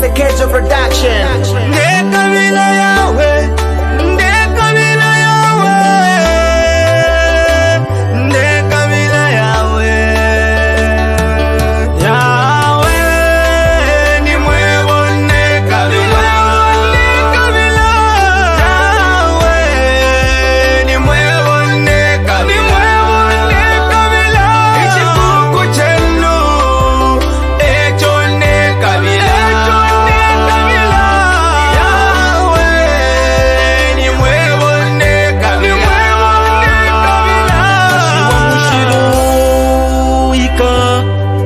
the Kejo Production. Kabila yawe, kabila yawe, kabila yawe, yawe ni mwewo kabila, yawe ni mwewo kabila, ichikuku chenu echo kabila.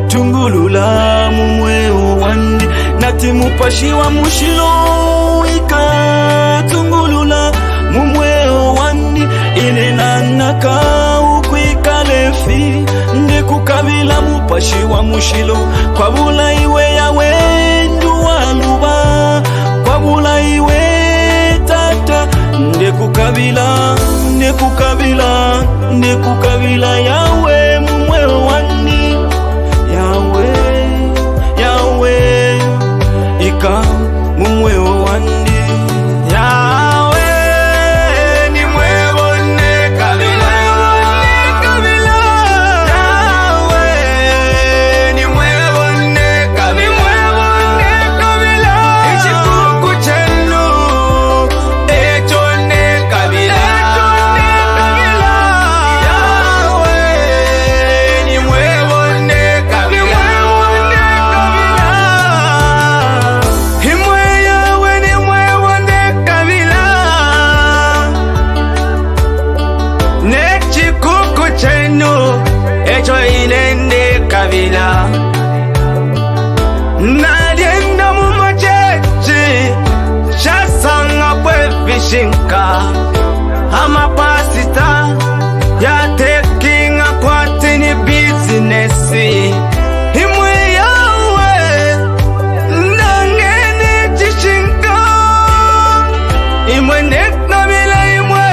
Tungulula mumweo wandi nati mupashi wa mushilo ika tungulula mumweo wandi ine nanaka ukwikalefi ndi kukabila mupashi wa mushilo kwa bula iwe yawe nduwaluba kwa bula iwe tata ndi kukabila yawe mumweo wandi Yawe, ika mumweo wandi. Yawe ni mwewo kabila, yawe ni mwewo kabila, ichikuku chenu echo kabila, yawe ni mwewo kabila. Echo inende kabila nadienda mumachechi shasanga kwefishinka amapasita yatekinga kwatini bizinesi imwe yawe nangeni chishinka imwe nekabila imwe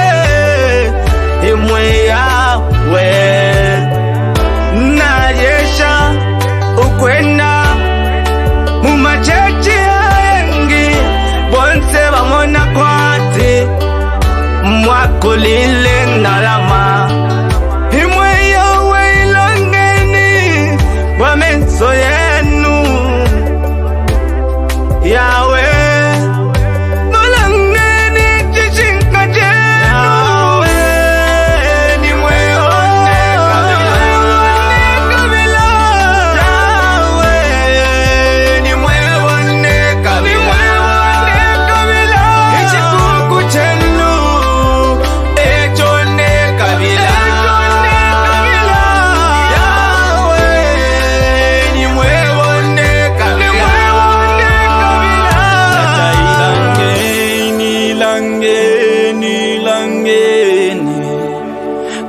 yawe ukwenda mumachechi yengi bonse bamona kwati mwakulile nalama imwe yawe ilongeni wamenso yenu yawe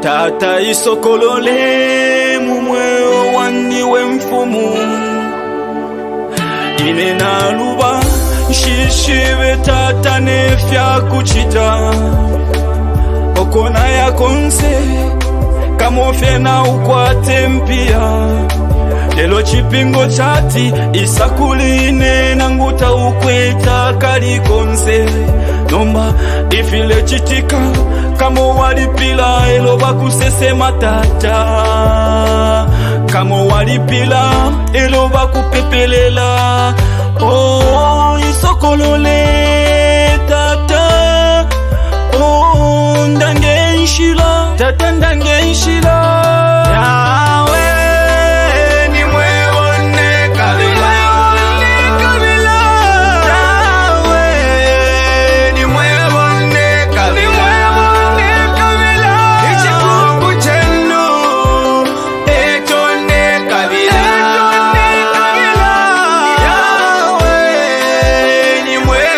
tata isokolole mumweo wandi wemfumu ine naluba shishiwe tata nefya kuchita okona ya konse kamofye na ukwate mpia lelo chipingo chati isakuline nanguta ukweta kali konse nomba ifile chitika kamo walipila elo bakusese matata kamo walipila elo bakupepelela oh isokolole tata oh ndange nshila tata ndange nshila yawe ni mwewo kabila yawe ni mwewo kabila Anyway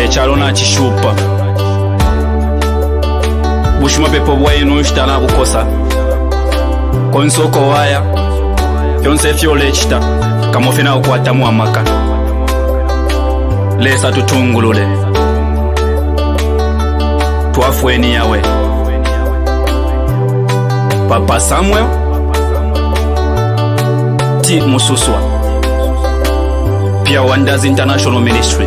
echalo nachishupa bushuma pepo bwainu nshitala bukosa konsoko waya yonse fyole chita kamofina ukwatamu amaka lesa tutungulule twafweni yawe Papa Samuel T Mususwa Pia Wonders International Ministry